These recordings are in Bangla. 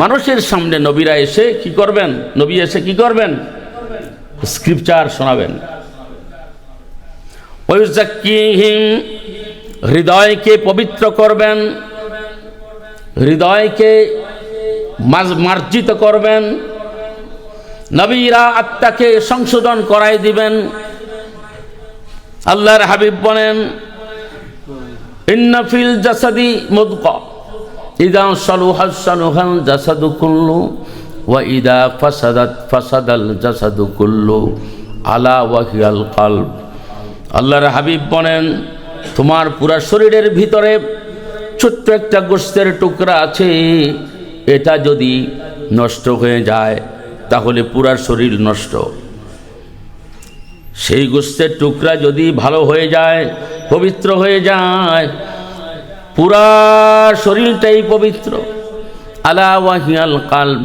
মানুষের সামনে নবীরা এসে কি করবেন? নবী এসে কি করবেন? স্ক্রিপচার শোনাবেন। ওয়ায়ুযাক্কিহিম, হৃদয়কে পবিত্র করবেন, হৃদয়কে মার্জিত করবেন। নবীরা আত্মাকে সংশোধন করাই দিবেন। আল্লাহর হাবিব বলেন, ইন্না ফিল জাসাদি মুদগা ইযা সালুহা সালুহাল জাসাদু কুল্লু ওয়া ইযা ফাসাদাত ফাসাদাল জাসাদু কুল্লু আলা ওয়া হিয়াল কলব। আল্লাহর হাবিব বলেন, তোমার পুরা শরীরের ভিতরে ছোট্ট একটা গোশতের টুকরা আছে, এটা যদি নষ্ট হয়ে যায় তাহলে পুরা শরীর নষ্ট। সেই গোশতের টুকরা যদি ভালো হয়ে যায়, পবিত্র হয়ে যায়, পুরা শরীরটাই পবিত্র। আলা ওয়াহিয়াল কালব,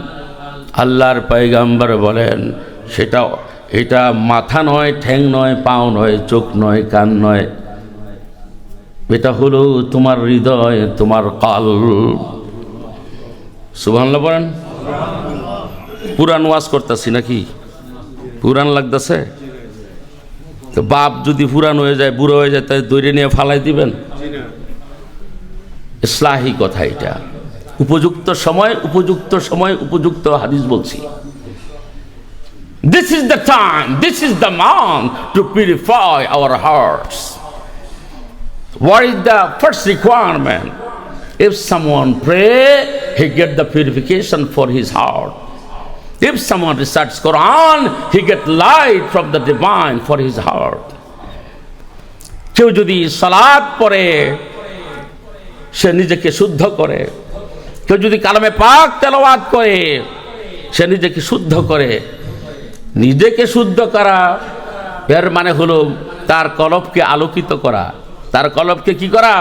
আল্লাহর পয়গম্বর বলেন, এটা মাথা নয়, ঠ্যাং নয়, পাও নয়, চোখ নয়, কান নয়, এটা হলো তোমার হৃদয়, তোমার কলব। সুবহানাল্লাহ বলেন। পুরান ওয়াজ করতেছি নাকি? পুরান লাগতেছে? তো বাপ যদি পুরান হয়ে যায়, বুড়ো হয়ে যায়, তাই দৈরে নিয়ে ফালাই দিবেন? ইসলাহি কথা এটা। উপযুক্ত সময় উপযুক্ত হাদিস বলছি। This is the time, this is the month to purify our hearts. What is the first requirement? If someone pray, he get the purification for his heart. If someone recites Quran, he get light from the divine for his heart. কেউ যদি সালাত পড়ে, সে নিজেকে শুদ্ধ করে। কেউ যদি কালামে পাক তেলাওয়াত করে, সে নিজেকে শুদ্ধ করে। নিজেকে শুদ্ধ করা এর মানে হলো তার কলবকে আলোকিত করা। তার কলবকে কি করা?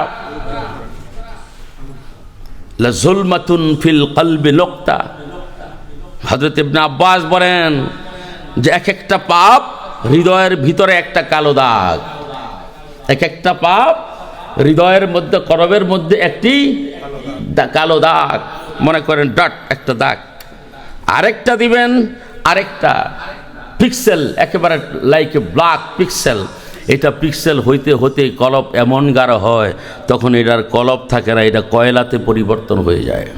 লা যুলমাতুন ফিল কলবি নুকতা। হযরত ইবনে আব্বাস বলেন যে এক একটা পাপ হৃদয়ের ভিতরে একটা কালো দাগ। এক একটা পাপ হৃদয়ের মধ্যে, কলবের মধ্যে একটি কালো দাগ, মনে করেন ডট, একটা দাগ। আরেকটা দিবেন, আরেকটা পিক্সেল, একেবারে লাইক এ ব্ল্যাক পিক্সেল। এটা পিক্সেল হইতে হতে কলব এমন গাঢ় হয়, তখন এটার কলব থাকে না, এটা কয়লাতে পরিবর্তন হয়ে যায়।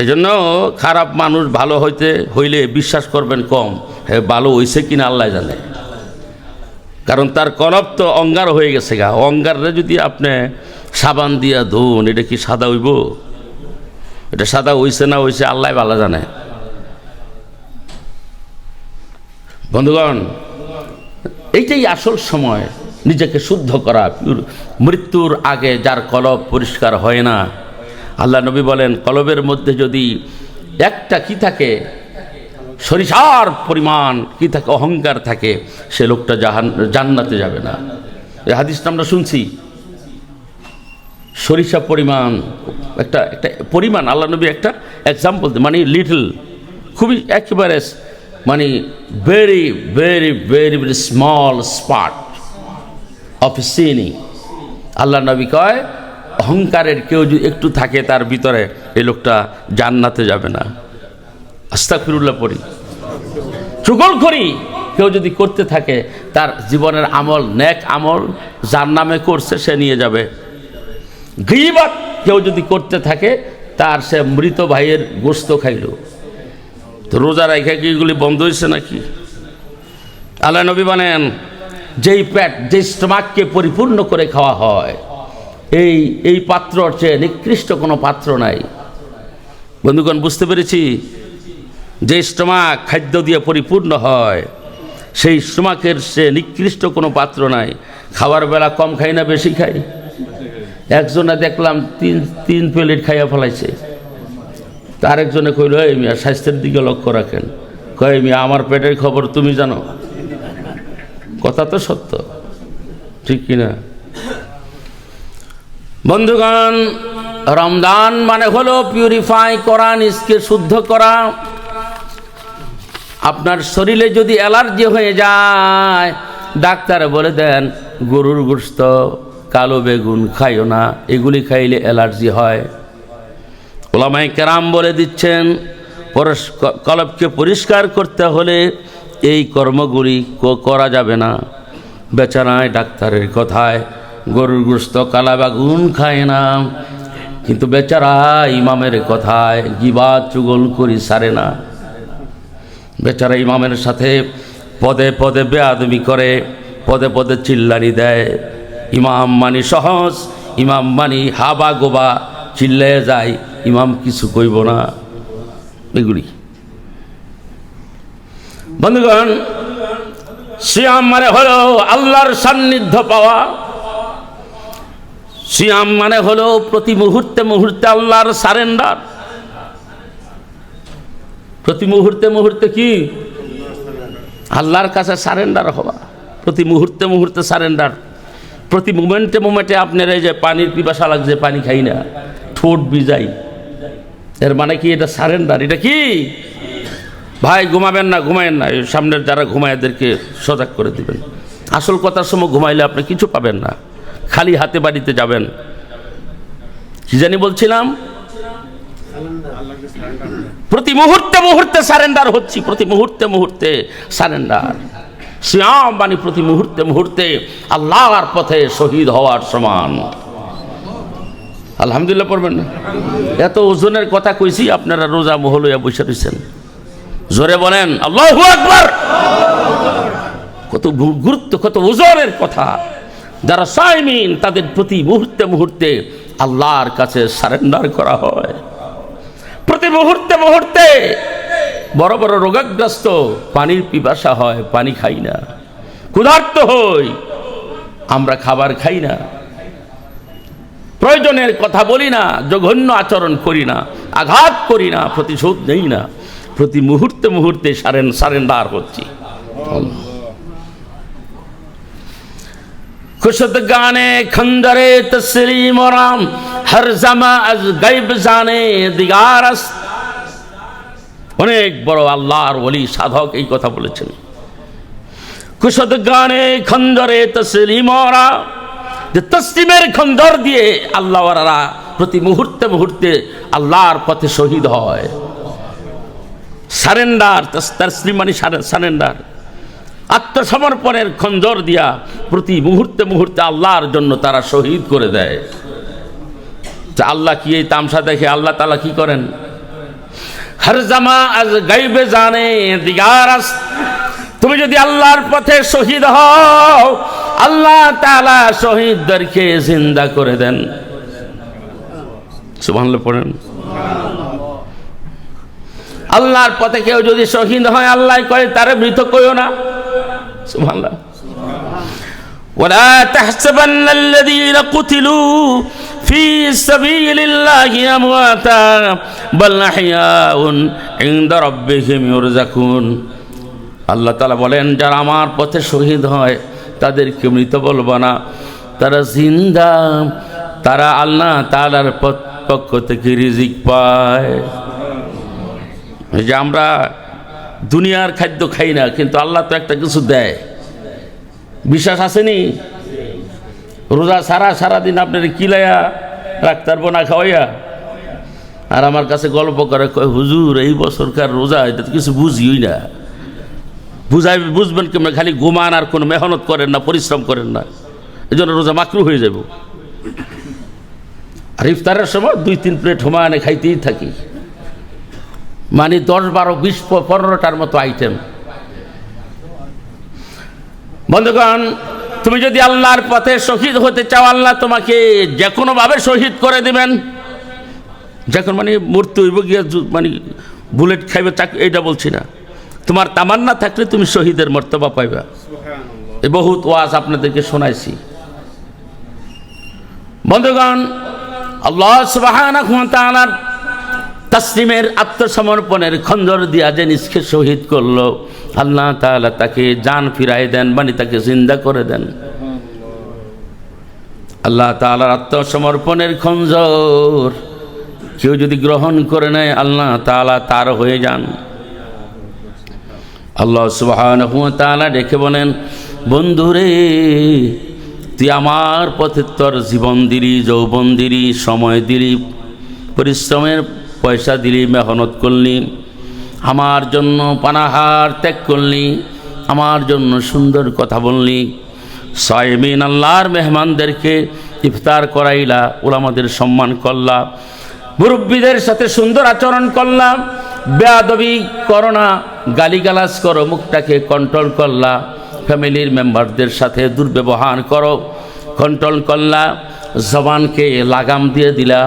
এই জন্য খারাপ মানুষ ভালো হইলে বিশ্বাস করবেন কম, হ্যাঁ ভালো হইছে কিনা আল্লাহ জানে। কারণ তার কলব তো অঙ্গার হয়ে গেছে গা। অঙ্গারে যদি আপনি সাবান দিয়া ধুন, এটা কি সাদা হইব? এটা সাদা হইছে না হইছে আল্লাহ ভালো জানে। বন্ধুগণ, এইটাই আসল সময় নিজেকে শুদ্ধ করা। মৃত্যুর আগে যার কলব পরিষ্কার হয় না, আল্লাহ নবী বলেন, কলবের মধ্যে যদি একটা কি থাকে, সরিষার পরিমাণ কি থাকে, অহংকার থাকে, সে লোকটা জান্নাতে যাবে না। এই হাদিসটা আমরা শুনছি। সরিষা পরিমাণ একটা পরিমাণ, আল্লাহ নবী একটা এক্সাম্পল, মানে লিটল, খুবই একেবারে মানে very very very very small spot of সিনি। আল্লাহ নবী কয়, অহংকারের কেউ যদি একটু থাকে তার ভিতরে, এই লোকটা জান্নাতে যাবে না। আস্তাগফিরুল্লাহ পড়ি। চুগলখড়ি কেউ যদি করতে থাকে, তার জীবনের আমল, নেক আমল যার নামে করছে সে নিয়ে যাবে। গীবত কেউ যদি করতে থাকে, তার সে মৃত ভাইয়ের গোশত খাইল। তো রোজা রাখা কি এগুলি বন্ধ হয়েছে নাকি? আল্লাহ নবী বলেন, যেই পেট, যেই স্টমাককে পরিপূর্ণ করে খাওয়া হয়, এই পাত্রর চেয়ে নিকৃষ্ট কোনো পাত্র নাই। বন্ধুগণ, বুঝতে পেরেছি? যে স্টমাক খাদ্য দিয়ে পরিপূর্ণ হয়, সেই স্টমাকের সে নিকৃষ্ট কোনো পাত্র নাই। খাওয়ার বেলা কম খাই না বেশি খাই? একজনে দেখলাম তিন প্লেট খাইয়া ফেলাইছে। তার একজনে কইল, এই মিয়া স্বাস্থ্যের দিকে লক্ষ্য রাখেন। কয়, মিয়া আমার পেটের খবর তুমি জানো? কথা তো সত্য, ঠিক কিনা? বন্ধুগণ, রমজান মানে হলো পিউরিফাই করা, নিজকে শুদ্ধ করা। আপনার শরীরে যদি অ্যালার্জি হয়ে যায়, ডাক্তার বলে দেন গরুর গোশত, কালো বেগুন খাইও না, এগুলি খাইলে অ্যালার্জি হয়। উলামায়ে কেরাম বলে দিচ্ছেন কলবকে পরিষ্কার করতে হলে এই কর্মগুলি করা যাবে না। বেচারায় ডাক্তারের কথায় গরুর গোশত কালা বেগুন খায় না, কিন্তু বেচারা ইমামের কথায় গিবাত চুগল করি সারে না। বেচারা ইমামের সাথে পদে পদে বেয়াদবি করে, পদে পদে চিল্লানি দেয়। ইমাম মানি সহজ, ইমাম মানি হাবা গোবা চিল্লায় যায়, ইমাম কিছু কইব না। এগুলি বন্ধুগণ, সিয়াম মানে হলো আল্লাহর সান্নিধ্য পাওয়া। সিয়াম মানে হলো প্রতি মুহূর্তে মুহূর্তে আল্লাহর সারেন্ডার। প্রতি মুহূর্তে মুহূর্তে কি আল্লাহর কাছে সারেন্ডার হওয়া, প্রতি মুহূর্তে মুহূর্তে সারেন্ডার। প্রতি মোমেন্টে মোমেন্টে আপনার এই যে পানির পিপাসা লাগছে, পানি খাই না, ঠোঁট ভিজাই, এর মানে কি এটা সারেন্ডার? এটা কি ভাই ঘুমাবেন না, ঘুমায়েন না, সামনের যারা ঘুমায় এদেরকে সজাগ করে দিবেন। আসল কথার সময় ঘুমাইলে আপনি কিছু পাবেন না, খালি হাতে বাড়িতে যাবেন। কি জানি বলছিলাম, প্রতি মুহূর্তে মুহূর্তে সারেন্ডার হচ্ছি, প্রতি মুহূর্তে মুহূর্তে সারেন্ডার। সিয়াম মানে প্রতি মুহূর্তে মুহূর্তে আল্লাহর পথে শহীদ হওয়ার সমান। আলহামদুলিল্লাহ পড়বেন না? এত ওজনের কথা কইছি, আপনারা রোজা মহলইয়া বসে রয়েছেন। জোরে বলেন আল্লাহু আকবার। কত গুরুত্ব, কত ওজনের কথা। যারা সাইমিন তাদের প্রতি মুহূর্তে মুহূর্তে আল্লাহর কাছে সারেন্ডার করা হয়। প্রতি মুহূর্তে মুহূর্তে বড় বড় রোগাগ্রস্ত, পানির পিপাসা হয়, পানি খাই না, ক্ষুধার্ত হই, আমরা খাবার খাই না, প্রয়োজনের কথা বলি না, জঘন্য আচরণ করি না, আঘাত করি না, প্রতিশোধ নেই না, প্রতি মুহূর্তে মুহূর্তে সারেন্ডার হচ্ছি। खुशद गाने खंदरे तस्लीम राम हर जमा अज गैब जाने दिगारस। অনেক বড় আল্লাহর ওলি সাধক এই কথা বলেছেন। খুশদ গানে খন্দরে তসলিম রাম, যে তসলিমের খন্দর দিয়ে আল্লাহওয়ালারা প্রতি মুহূর্তে মুহূর্তে আল্লাহর পথে শহীদ হয়। সারেন্ডার, তসলিম মানে সারেন্ডার, আত্মসমর্পণের খঞ্জর দিয়া প্রতি মুহূর্তে মুহূর্তে আল্লাহর জন্য তারা শহীদ করে দেয়। আল্লাহ কি এই তামসা দেখে? আল্লাহ তাআলা কি করেন? হর জামা আজ গাইবে জানে দিগারাস। তুমি যদি আল্লাহর পথে শহীদ হও, আল্লাহ তাআলা শহীদদেরকে জিন্দা করে দেন। সুবহানাল্লাহ পড়েন। আল্লাহর পথে কেউ যদি শহীদ হয়, আল্লাহ কয় তারে মৃত কইও না। সুবহানাল্লাহ। ওয়ালা তাহসাবান্নাল্লাযীনা কুতিলু ফি সাবিলিল্লাহি আমওয়াতা বাল আহইয়াউন ইনদা রাব্বিহিম ইউরযাকুন। আল্লাহ তাআলা বলেন, যারা আমার পথে শহীদ হয় তাদেরকে মৃত বলবো না, তারা জিন্দা, তারা আল্লাহ তাআলার পক্ষ থেকে রিজিক পায়। এই যে আমরা দুনিয়ার খাদ্য খাই না, কিন্তু আল্লাহ তো একটা কিছু দেয়। বিশ্বাস আসেনি? রোজা সারাদিন আপনার কিলাইয়া রাখতে পারবো না খাওয়াইয়া, আর আমার কাছে গল্প করে কয়, হুজুর এই বছরকার রোজা এটা তো কিছু বুঝিই না। বুঝবেন কেমন? খালি ঘুমান আর কোনো মেহনত করেন না, পরিশ্রম করেন না, এই জন্য রোজা মাকরু হয়ে যাব। আর ইফতারের সময় 2-3 প্লেট হুমায়ুনে খাইতেই থাকি, মানে 10, 12, 20, 15টার মতো আইটেম। বন্ধুগণ, তুমি যদি আল্লাহর পথে শহীদ হতে চাও, আল্লাহ তোমাকে যে কোনোভাবে শহীদ করে দিবেন। যখন মানে মূর্তি হইব গিয়া মানে বুলেট খাইবে এইটা বলছি না, তোমার তামান্না থাকলে তুমি শহীদের মর্তবা পাইবা। এই বহুত ওয়াজ আপনাদেরকে শোনাইছি। বন্ধুগণ, আল্লাহ সুবহানাহু ওয়া তাআলার তসলিমের আত্মসমর্পণের খঞ্জর দিয়া যে নিজকে শহীদ করলো, আল্লাহ তাআলা তাকে জান ফিরাই দেন, মানে তাকে জিন্দা করে দেন। আল্লাহ তাআলার আত্মসমর্পণের খঞ্জর কেউ যদি গ্রহণ করে নেয়, আল্লাহ তাআলা তার হয়ে যান। আল্লাহ সুবহানাহু ওয়া তাআলা ডেকে বলেন, বন্ধুরে তুই আমার পথে তোর জীবন দিলি, যৌবন দিলি, সময় দিলি, পরিশ্রমের পয়সা দিলি, মেহনত করলি, আমার জন্য পানাহার ত্যাগ করলি, আমার জন্য সুন্দর কথা বললি, সায়েমিন আল্লাহর মেহমানদেরকে ইফতার করাইলা, ওলামাদের সম্মান করলা, মুরব্বীদের সাথে সুন্দর আচরণ করলাম, বেয়াদবি করো না, গালিগালাজ করো, মুখটাকে কন্ট্রোল করলা, ফ্যামিলির মেম্বারদের সাথে দুর্ব্যবহার করো, কন্ট্রোল করলা, জবানকে লাগাম দিয়ে দিলা,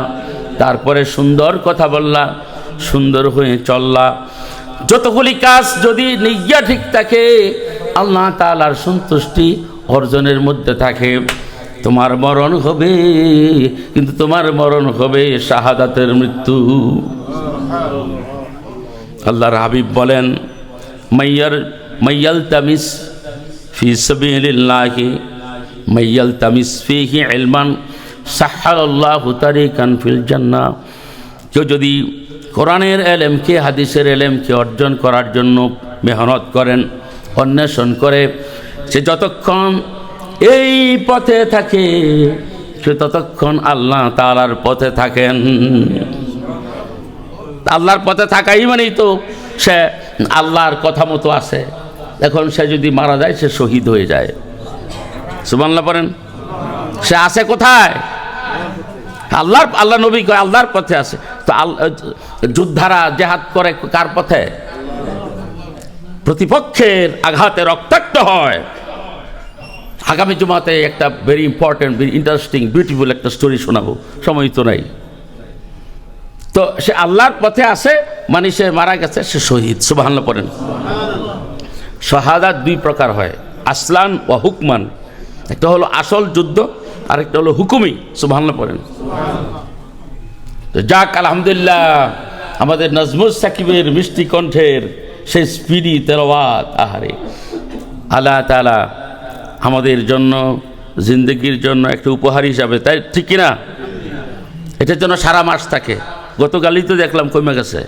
তারপরে সুন্দর কথা বললা, সুন্দর হয়ে চললা। যতগুলি কাজ যদি নিয়্যা ঠিক থাকে, আল্লাহ তাআলার সন্তুষ্টি অর্জনের মধ্যে থাকে, তোমার মরণ হবে, কিন্তু তোমার মরণ হবে শাহাদাতের মৃত্যু। আল্লাহর হাবিব বলেন, মাইয়ালতামিস ফি সাবিলিল্লাহি মাইয়ালতামিস ফিহি ইলমান সাহহালাল্লাহু তারিকান ফিল জান্নাহ। কেউ যদি কোরআনের এলেমকে, হাদিসের এলেমকে অর্জন করার জন্য মেহনত করেন, অন্বেষণ করে, সে যতক্ষণ এই পথে থাকে, সে ততক্ষণ আল্লাহ তাআলার পথে থাকেন। আল্লাহর পথে থাকাই মানেই তো সে আল্লাহর কথা মতো আছে। এখন সে যদি মারা যায়, সে শহীদ হয়ে যায়। সুবহানাল্লাহ পড়েন। সে আছে কোথায়? আল্লাহ নবী কয় আল্লাহর পথে আছে। তো যোদ্ধারা জেহাদ করে কার পথে? প্রতিপক্ষের আঘাতে রক্তাক্ত হয়। আগামী জুমাতে একটা very important, very interesting, beautiful একটা স্টোরি শোনাবো, সময় তো নাই। তো সে আল্লাহর পথে আছে মানে সে মারা গেছে, সে শহীদ। সুবহানাল্লাহ পড়েন। শাহাদাত দুই প্রকার হয়, আসলান ও হুকমান। একটা হলো আসল যুদ্ধ, আর একটা হলো হুকুমি। সুবহানাল্লাহ পড়েন। তো যাক, আলহামদুলিল্লাহ, আমাদের নাজমুস সাকিবের মিষ্টি কণ্ঠের সেই স্পিডি তেলাওয়াত, আহারে, আল্লাহ তাআলা আমাদের জন্য, জিন্দগির জন্য একটা উপহার হিসাবে, তাই ঠিক কিনা? এটার জন্য সারা মাস থাকে। গতকালই তো দেখলাম কমে গেছে,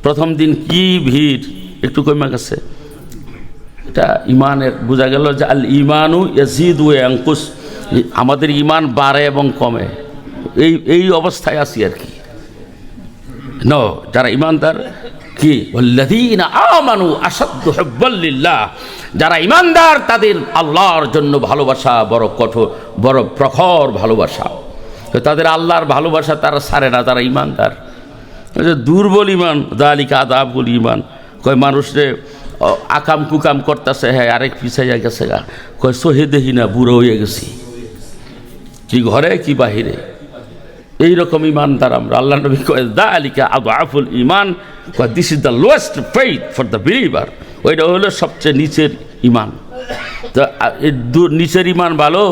প্রথম দিন কি ভিড়, একটু কমে গেছে। এটা ইমানের বোঝা গেল যে আল ইমানু ইয়াজিদু ওয়া ইয়ানকুস, আমাদের ইমান বাড়ে এবং কমে, এই অবস্থায় আছি আর কি। যারা ইমানদার কি ওয়াল্লাযীনা আমানু আশাদ্দু হুব্বাল লিল্লাহ, যারা ইমানদার তাদের আল্লাহর জন্য ভালোবাসা বড় কঠোর, বড় প্রখর ভালোবাসা। তো তাদের আল্লাহর ভালোবাসা তারা ছাড়ে না, তারা ইমানদার। দুর্বল ইমান, যালিকা আযাবুল ইমান। কয় মানুষরে আকাম কুকাম করতেছে, হ্যাঁ আরেক পিছাইয়া গেছে গা, কয় সহে দেখি না, বুড়ো হয়ে গেছি, কি ঘরে কি বাহিরে, এইরকম ইমানদার আমরা। আল্লাহ নবী কয় যালিকা আযাফুল ইমান, কয় this is the lowest faith for the believer. ওইটা হলো সবচেয়ে নিচের ইমান। তো নিচের ইমান ভালো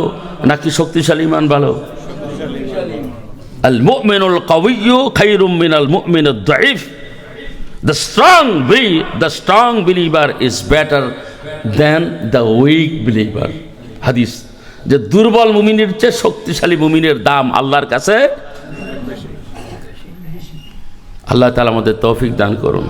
নাকি শক্তিশালী ইমান ভালো? আল মুমিনুল কাওয়িয়্যু খায়রুম মিনাল মুমিনিদ দাঈফ। The strong believer is better than the weak believer. হাদিস, যে দুর্বল মুমিনের চেয়ে শক্তিশালী মুমিনের দাম আল্লাহর কাছে। আল্লাহ তাআলা আমাদের তৌফিক দান করুন।